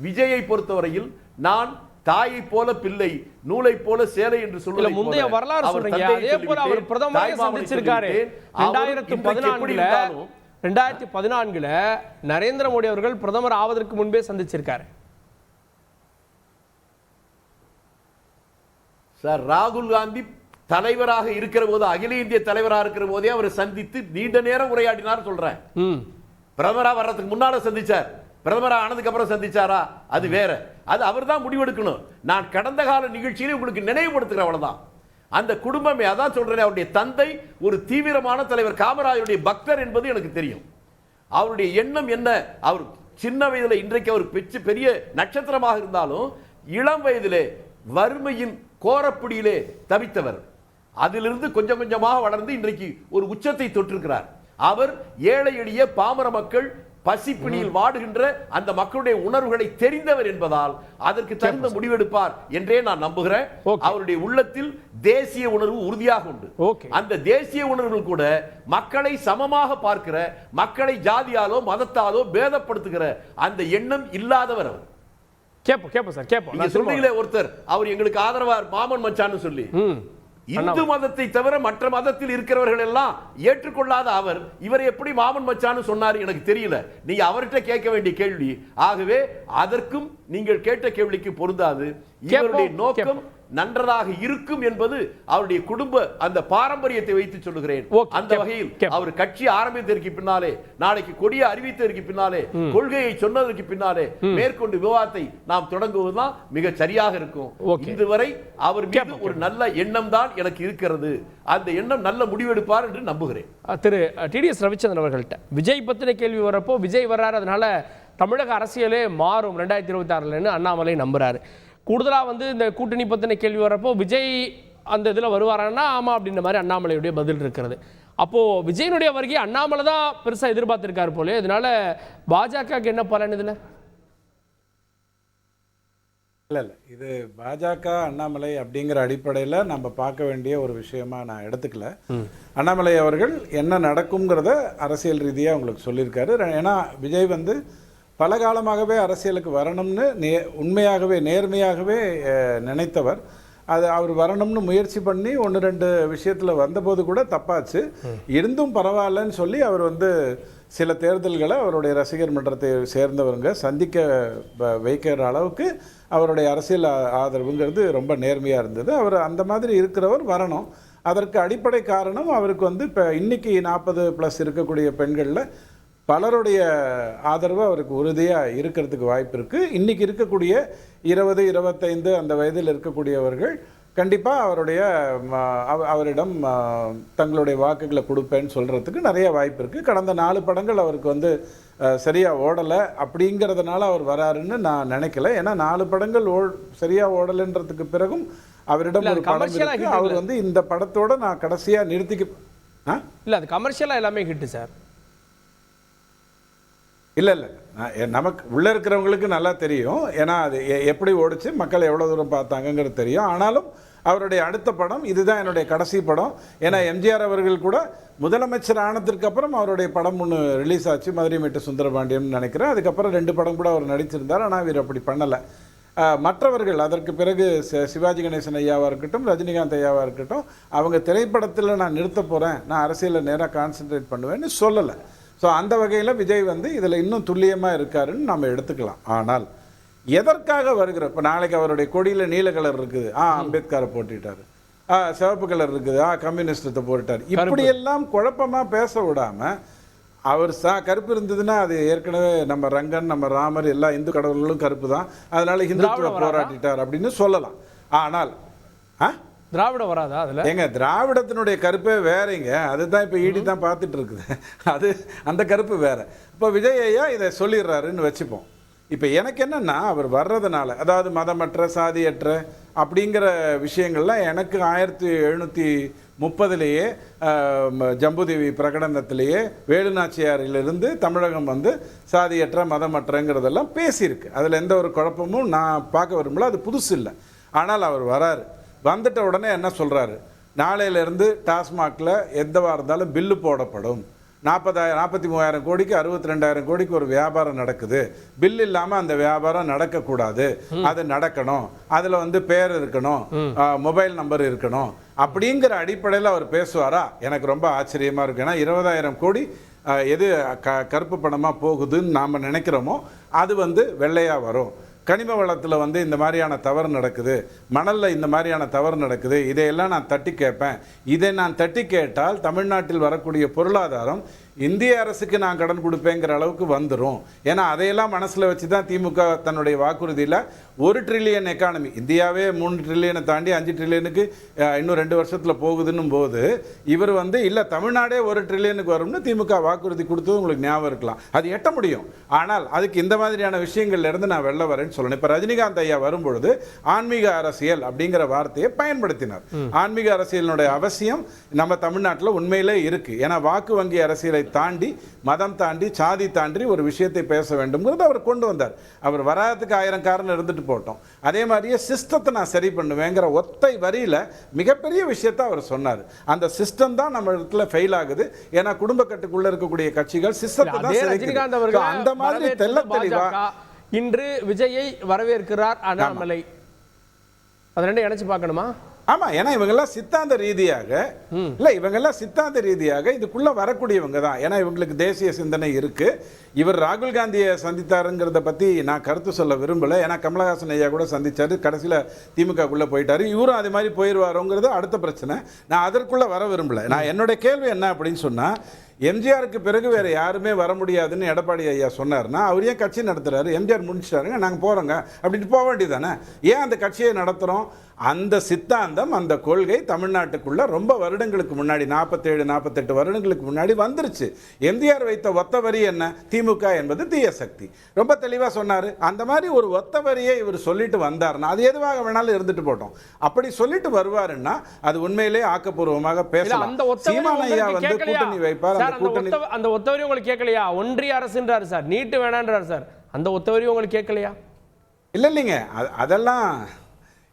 விஜயை பொறுத்தவரையில் நான் தாயை போல பிள்ளை நூலை போல சேலை என்று சொல்லுவது முந்தைய வரலாறு சொல்றீங்க. அதே போல அவர் பிரதமரை சந்திச்சிருக்காரு 2014 நரேந்திர மோடி அவர்கள் பிரதமர் ஆவதற்கு முன்பே சந்திச்சிருக்காரு. சார் ராகுல் காந்தி தலைவராக இருக்கிற போது, அகில இந்திய தலைவராக இருக்கிற போதே அவரை சந்தித்து நீண்ட நேரம் உரையாடினார் சொல்றேன். பிரதமரா வர்றதுக்கு முன்னால சந்திச்சார், பிரதமரா ஆனதுக்கு அப்புறம் சந்திச்சாரா அது வேற. அது அவர் தான் முடிவெடுக்கணும். நான் கடந்த கால நிகழ்ச்சியில உங்களுக்கு நினைவுபடுத்துகிறேன், அவ்வளவுதான். அந்த குடும்பமே அதான் சொல்றேன். அவருடைய தந்தை ஒரு தீவிரமான தலைவர், காமராஜருடைய பக்தர் என்பது எனக்கு தெரியும். அவருடைய எண்ணம் என்ன, அவர் சின்ன வயதில் இன்றைக்கு அவர் பெரிய நட்சத்திரமாக இருந்தாலும் இளம் வயதிலே வறுமையின் கோரப்பிடியிலே தவித்தவர். அதிலிருந்து கொஞ்சம் கொஞ்சமாக வளர்ந்து இன்றைக்கு ஒரு உச்சத்தை தொற்றிருக்கிறார். அவர் ஏழை எளிய பாமர மக்கள் பசிப்பிணியில் வாடுகின்ற அந்த மக்களுடைய உணர்வுகளை தெரிந்தவர் என்பதால் அதற்கு தகுந்த முடிவெடுப்பார் என்றே நான் நம்புகிறேன். அவருடைய உள்ளத்தில் தேசிய உணர்வு உறுதியாக உண்டு. அந்த தேசிய உணர்வு கூட மக்களை சமமாக பார்க்கிற, மக்களை ஜாதியாலோ மதத்தாலோ பேதப்படுத்துகிற அந்த எண்ணம் இல்லாதவர் அவர். சொல்றீங்களே ஒருத்தர் அவர் எங்களுக்கு ஆதரவா மாமன் மச்சான்னு சொல்லி, இந்து மதத்தை தவிர மற்ற மதத்தில் இருக்கிறவர்கள் எல்லாம் ஏற்றுக்கொள்ளாத அவர் இவரை எப்படி மாமன் மச்சான்னு சொன்னார் எனக்கு தெரியல. நீங்க அவர்கிட்ட கேட்க வேண்டிய கேள்வி. ஆகவே அதற்கும் நீங்கள் கேட்ட கேள்விக்கு பொருந்தாது. இவருடைய நோக்கம் நன்றதாக இருக்கும் என்பது அவருடைய குடும்ப அந்த பாரம்பரியத்தை வைத்து சொல்லுகிறேன். அந்த வகையில் அவர் கட்சி ஆரம்பித்ததற்கு பின்னாலே, நாளைக்கு கொடியை அறிவித்ததற்கு பின்னாலே, கொள்கையை சொன்னதற்கு பின்னாலே மேற்கொண்டு விவாதத்தை நாம் தொடங்குவதுதான் மிக சரியாக இருக்கும். இதுவரை அவர் மீது ஒரு நல்ல எண்ணம் தான் எனக்கு இருக்கிறது. அந்த எண்ணம் நல்ல முடிவெடுப்பார் என்று நம்புகிறேன். திரு டிடிஎஸ் ரவிச்சந்திரன் அவர்கள்ட்ட விஜய் பத்தின கேள்வி வரப்போ, விஜய் வர்றாரு அதனால தமிழக அரசியலே மாறும் 2026 அண்ணாமலை நம்புறாரு. கூடுதலாக இந்த கூட்டணி பற்றின கேள்வி வரப்போ விஜய் அந்த இதில் வருவாரான்னா ஆமாம் அப்படின்ற மாதிரி அண்ணாமலையுடைய பதில் இருக்கிறது. அப்போது விஜயனுடைய வருகை அண்ணாமலை தான் பெருசாக எதிர்பார்த்துருக்காரு போலே. இதனால பாஜகவுக்கு என்ன பலன் இதில்? இல்லை இது பாஜக அண்ணாமலை அப்படிங்கிற அடிப்படையில் நம்ம பார்க்க வேண்டிய ஒரு விஷயமா நான் எடுத்துக்கல. அண்ணாமலை அவர்கள் என்ன நடக்குங்கிறத அரசியல் ரீதியாக உங்களுக்கு சொல்லியிருக்காரு. ஏன்னா விஜய் பல காலமாகவே அரசியலுக்கு வரணும்னு உண்மையாகவே நேர்மையாகவே நினைத்தவர். அது அவர் வரணும்னு முயற்சி பண்ணி 1-2 விஷயத்தில் வந்தபோது கூட தப்பாச்சு. இருந்தும் பரவாயில்லன்னு சொல்லி அவர் சில தேர்தல்களை அவருடைய ரசிகர் மன்றத்தை சேர்ந்தவங்க சந்திக்க வைக்கிற அளவுக்கு அவருடைய அரசியல் ஆதரவுங்கிறது ரொம்ப நேர்மையாக இருந்தது. அவர் அந்த மாதிரி இருக்கிறவர் வரணும். அதற்கு அடிப்படை காரணம் அவருக்கு இப்போ இன்றைக்கி 40+ இருக்கக்கூடிய பெண்களில் பலருடைய ஆதரவு அவருக்கு உறுதியாக இருக்கிறதுக்கு வாய்ப்பு இருக்குது. இன்றைக்கி இருக்கக்கூடிய 20-25 அந்த வயதில் இருக்கக்கூடியவர்கள் கண்டிப்பாக அவரிடம் தங்களுடைய வாக்குகளை கொடுப்பேன்னு சொல்கிறதுக்கு நிறைய வாய்ப்பு இருக்குது. கடந்த 4 படங்கள் அவருக்கு சரியாக ஓடலை அப்படிங்கிறதுனால அவர் வராருன்னு நான் நினைக்கல. ஏன்னா 4 படங்கள் சரியாக ஓடலைன்றதுக்கு பிறகும் அவரிடம் ஒரு படம் இருக்குது. அவர் இந்த படத்தோடு நான் கடைசியாக நிறுத்திக்க இல்லை, அது கமர்ஷியலாக எல்லாமே ஹிட்டு சார். இல்லை நமக்கு உள்ளே இருக்கிறவங்களுக்கு நல்லா தெரியும். ஏன்னா அது எப்படி ஓடிச்சு, மக்கள் எவ்வளோ தூரம் பார்த்தாங்கங்கிறது தெரியும். ஆனாலும் அவருடைய அடுத்த படம் இதுதான் என்னுடைய கடைசி படம். ஏன்னா எம்ஜிஆர் அவர்கள் கூட முதலமைச்சர் ஆனதுக்கு அப்புறம் அவருடைய படம் ஒன்று ரிலீஸ் ஆச்சு, மதுரை மீட்டு சுந்தரபாண்டியன் நினைக்கிறேன். அதுக்கப்புறம் 2 படம் கூட அவர் நடிச்சிருந்தார். ஆனால் இவர் அப்படி பண்ணலை. மற்றவர்கள் அதற்கு பிறகு சிவாஜி கணேசன் ஐயாவாக இருக்கட்டும், ரஜினிகாந்த் ஐயாவாக இருக்கட்டும், அவங்க திரைப்படத்தில் நான் நிறுத்த போகிறேன், நான் அரசியலில் நேராக கான்சென்ட்ரேட் பண்ணுவேன்னு சொல்லலை. ஸோ அந்த வகையில் விஜய் இதில் இன்னும் துல்லியமாக இருக்காருன்னு நம்ம எடுத்துக்கலாம். ஆனால் எதற்காக வருகிற இப்போ நாளைக்கு அவருடைய கொடியில் நீல கலர் இருக்குது, அம்பேத்கரை போட்டுட்டார், சிவப்பு கலர் இருக்குது, கம்யூனிஸ்டத்தை போட்டுட்டார், இப்படியெல்லாம் குழப்பமாக பேச விடாமல் அவர் கருப்பு இருந்ததுன்னா அது ஏற்கனவே நம்ம ரங்கன் நம்ம ராமர் எல்லா இந்து கடவுள்களும் கருப்பு தான், அதனால ஹிந்துத்துவ போராட்டிட்டார் அப்படின்னு சொல்லலாம். ஆனால் திராவிடம் வராதா அதில்? ஏங்க திராவிடத்தினுடைய கருப்பே வேறங்க, அதுதான் இப்போ ஈடி தான் பார்த்துட்டு இருக்குது. அது அந்த கருப்பு வேற. இப்போ விஜய் ஐயா இதை சொல்லிடுறாருன்னு வச்சுப்போம். இப்போ எனக்கு என்னென்னா அவர் வர்றதுனால, அதாவது மதமற்ற சாதியற்ற அப்படிங்கிற விஷயங்கள்லாம் எனக்கு 1730 ஜம்புதேவி பிரகடனத்திலேயே வேலுநாச்சியாரிலிருந்து தமிழகம் சாதியற்ற மதமற்றங்கிறதெல்லாம் பேசியிருக்கு. அதில் எந்த ஒரு குழப்பமும் நான் பார்க்க விரும்பல, அது புதுசு இல்லை. ஆனால் அவர் வராரு, வந்துட்ட உடனே என்ன சொல்கிறாரு, நாளையிலேருந்து டாஸ்மாகில் எந்தவாக இருந்தாலும் பில்லு போடப்படும், 43,000 கோடிக்கு 62,000 கோடிக்கு ஒரு வியாபாரம் நடக்குது, பில் இல்லாம அந்த வியாபாரம் நடக்கக்கூடாது, அது நடக்கணும், அதுல வந்து பேர் இருக்கணும், மொபைல் நம்பர் இருக்கணும் அப்படிங்கிற அடிப்படையில் அவர் பேசுவாரா? எனக்கு ரொம்ப ஆச்சரியமா இருக்கு. ஏன்னா 20,000 கோடி எது கருப்பு பணமா போகுதுன்னு நாம நினைக்கிறோமோ அது வந்து வெள்ளையா வரும். கனிம வளத்தில் வந்து இந்த மாதிரியான தவறு நடக்குது, மணலில் இந்த மாதிரியான தவறு நடக்குது, இதையெல்லாம் நான் தட்டி கேட்பேன். இதை நான் தட்டி கேட்டால் தமிழ்நாட்டில் வரக்கூடிய பொருளாதாரம் இந்திய அரசுக்கு நான் கடன் கொடுப்பேங்கிற அளவுக்கு வந்துடும். ஏன்னா அதையெல்லாம் மனசில் வச்சு தான் திமுக தன்னுடைய வாக்குறுதியில் 1 ட்ரில்லியன் எக்கானமி, இந்தியாவே 3 ட்ரில்லியனை தாண்டி 5 ட்ரில்லியனுக்கு இன்னும் 2 வருஷத்தில் போகுதுன்னும் போது இவர் வந்து இல்லை தமிழ்நாடே 1 ட்ரில்லியனுக்கு வரும்னு திமுக வாக்குறுதி கொடுத்தது உங்களுக்கு ஞாபகம் இருக்கலாம். அது எட்ட முடியும். ஆனால் அதுக்கு இந்த மாதிரியான விஷயங்கள்ல இருந்து நான் வெளில வரேன்னு சொல்லணும். இப்போ ரஜினிகாந்த் ஐயா வரும்பொழுது ஆன்மீக அரசியல் அப்படிங்கிற வார்த்தையை பயன்படுத்தினார். ஆன்மீக அரசியலினுடைய அவசியம் நம்ம தமிழ்நாட்டில் உண்மையிலே இருக்கு. ஏன்னா வாக்கு வங்கி அரசியலை தாண்டி, மதம் தாண்டி, சாதி தாண்டி ஒரு விஷயத்தை பேச வேண்டும்ங்கிறது அவர் கொண்டு வந்தார். அவர் வராதுக்கு 1000 காரணம் இருந்துட்டு போட்டோம். அதே மாதிரியே சிஸ்டத்தை நான் சரி பண்ணுவேங்கிற ஒத்தை வரியில மிகப்பெரிய விஷயத்தை அவர் சொன்னார். அந்த சிஸ்டம் தான் நம்ம இடத்துல ஃபெயில் ஆகுது. ஏன்னா குடும்ப கட்டுக்குள்ள இருக்கக்கூடிய கட்சிகள் சிஸ்டத்தை தான் ரஜினிகாந்த் அவர்கள் அந்த மாதிரி தெள்ள தெளிவா இன்று விஜயை வரவேற்கிறார் அண்ணாமலை. அது ரெண்டும் இணைச்சு பார்க்கணுமா? ஆமா, ஏன்னா இவங்கெல்லாம் சித்தாந்த ரீதியாக இல்ல, இவங்கெல்லாம் சித்தாந்த ரீதியாக இதுக்குள்ள வரக்கூடியவங்க தான். ஏன்னா இவங்களுக்கு தேசிய சிந்தனை இருக்கு. இவர் ராகுல் காந்தியை சந்தித்தாருங்கிறத பத்தி நான் கருத்து சொல்ல விரும்பல. ஏன்னா கமலஹாசன் ஐயா கூட சந்திச்சாரு, கடைசியில திமுகக்குள்ள போயிட்டாரு. இவரும் அது மாதிரி போயிடுவாரோங்கிறது அடுத்த பிரச்சனை. நான் அதற்குள்ள வர விரும்பல. நான் என்னுடைய கேள்வி என்ன அப்படின்னு சொன்னா, எம்ஜிஆருக்கு பிறகு வேற யாருமே வர முடியாதுன்னு எடப்பாடி ஐயா சொன்னார்னா அவர் ஏன் கட்சி நடத்துறாரு? எம்ஜிஆர் முடிச்சிட்டாருங்க, நாங்கள் போறோங்க அப்படின்ட்டு போக வேண்டியதானே. ஏன் அந்த கட்சியை நடத்துறோம்? அந்த சித்தாந்தம், அந்த கொள்கை தமிழ்நாட்டுக்குள்ள ரொம்ப வருடங்களுக்கு முன்னாடி 47-48 வருடங்களுக்கு முன்னாடி வந்துருச்சு. எம்ஜிஆர் வைத்த ஒத்த வரி என்ன? திமுக என்பது தீய சக்தி. ரொம்ப தெளிவா சொன்னாரு. அந்த மாதிரி ஒரு ஒத்த வரியை இவர் சொல்லிட்டு வந்தாருன்னா அது எதுவாக வேணாலும் இருந்துட்டு போட்டோம். அப்படி சொல்லிட்டு வருவாருன்னா அது உண்மையிலே ஆக்கப்பூர்வமாக பேசலாம். சீமான் ஐயா வந்து கூட்டணி வைப்பார். அந்த ஒத்தவரி உங்களுக்கு கேட்கலையா? ஒன்றிய அரசுன்றாரு சார், நீட்டு வேணான்றாரு சார். அந்த ஒத்தவரி உங்களுக்கு கேட்கலையா? இல்லைங்க, அதெல்லாம்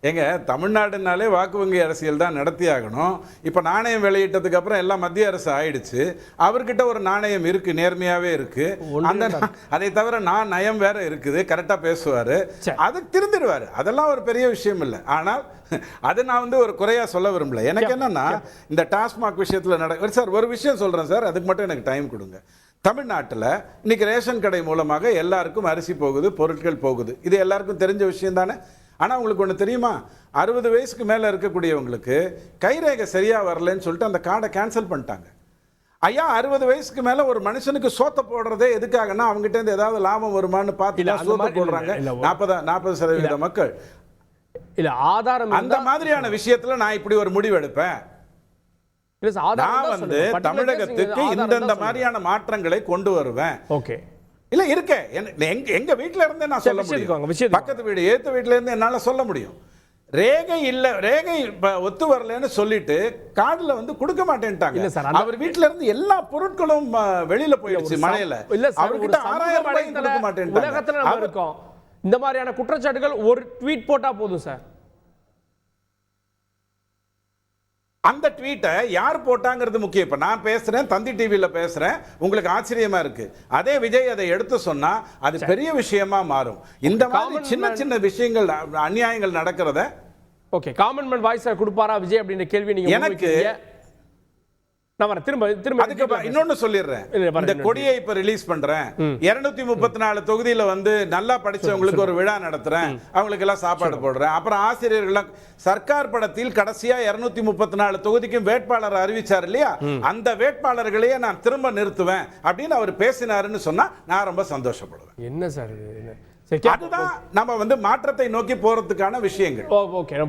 எங்க தமிழ்நாடுனாலே வாக்கு வங்கி அரசியல் தான் நடத்தி ஆகணும். இப்போ நாணயம் வெளியிட்டதுக்கு அப்புறம் எல்லாம் மத்திய அரசு ஆயிடுச்சு. அவர்கிட்ட ஒரு நாணயம் இருக்கு, நேர்மையாவே இருக்கு. அந்த அதை தவிர நயம் வேற இருக்குது, கரெக்டா பேசுவாரு, அது திருந்திடுவாரு. அதெல்லாம் ஒரு பெரிய விஷயம் இல்லை. ஆனால் அது நான் வந்து ஒரு குறையா சொல்ல விரும்பல. எனக்கு என்னன்னா இந்த டாஸ்மாக் விஷயத்துல சார் ஒரு விஷயம் சொல்றேன் சார், அதுக்கு மட்டும் எனக்கு டைம் கொடுங்க. தமிழ்நாட்டில் இன்னைக்கு ரேஷன் கடை மூலமாக எல்லாருக்கும் அரிசி போகுது, பொருட்கள் போகுது. இது எல்லாருக்கும் தெரிஞ்ச விஷயம் தானே. ஆனால் உங்களுக்கு ஒன்று தெரியுமா? 60 வயசுக்கு மேலே இருக்கக்கூடியவங்களுக்கு கைரேகை சரியாக வரலன்னு சொல்லிட்டு அந்த கார்டை கேன்சல் பண்ணிட்டாங்க. ஐயா 60 வயசுக்கு மேலே ஒரு மனுஷனுக்கு சோத்தை போடுறதே எதுக்காகனா அவங்ககிட்ட இருந்து ஏதாவது லாபம் வருமானு பார்த்து சோத்தை போடுறாங்க 40% மக்கள். இல்லை ஆதாரம் அந்த மாதிரியான விஷயத்தில் நான் இப்படி ஒரு முடிவு எடுப்பேன். நான் வந்து தமிழகத்துக்கு இந்த மாதிரியான மாற்றங்களை கொண்டு வருவேன். ஓகே, இல்ல இருக்க எங்க வீட்டுல இருந்தே நான் சொல்ல முடியும், பக்கத்து வீடு ஏத்த வீட்டுல இருந்து என்னால சொல்ல முடியும். ரேகை இல்ல, ரேகை ஒத்து வரலன்னு சொல்லிட்டு கார்டுல வந்து கொடுக்க மாட்டேன்ட்டாங்க. அவர் வீட்டுல இருந்து எல்லா பொருட்களும் வெளியில போயிடுச்சு மழையில. அவர்கிட்ட 6,000 ரூபாய் கொடுக்க மாட்டேன்ட்டாங்க. உலகத்துல இருக்கும் இந்த மாதிரியான குற்றச்சாட்டுகள் ஒரு ட்வீட் போட்டா போதும் சார். அந்த ட்வீட்டை யார் போட்டாங்கிறது முக்கியம். இப்போ நான் பேசுகிறேன், தந்தி டிவியில் பேசுகிறேன், உங்களுக்கு ஆச்சரியமா இருக்கு. அதே விஜய் அதை எடுத்து சொன்னா அது பெரிய விஷயமா மாறும். இந்த மாதிரி சின்ன சின்ன விஷயங்கள், அநியாயங்கள் நடக்கிறத ஓகே காமன் மேன் வாய்ஸை கொடுப்பாரா விஜய் அப்படின்ற கேள்வி நீங்க எனக்கு திரும்ப இன்னொன்னு சொல்லிடுறேன். இந்த கொடியை இப்ப ரிலீஸ் பண்றேன், 234 தொகுதியில வந்து நல்லா படிச்சவங்களுக்கு ஒரு விழா நடத்துறேன், அவங்களுக்கு எல்லாம் சாப்பாடு போடுறேன். அப்புறம் ஆசிரியர்கள் சர்க்கார் படத்தில் கடைசியா 234 தொகுதிக்கும் வேட்பாளர் அறிவிச்சார் இல்லையா, அந்த வேட்பாளர்களையே நான் திரும்ப நிறுத்துவேன் அப்படின்னு அவர் பேசினாருன்னு சொன்னா நான் ரொம்ப சந்தோஷப்படுவேன். என்ன சார் அதுதான் நம்ம வந்து மாற்றத்தை நோக்கி போறதுக்கான விஷயங்கள். ஓகே.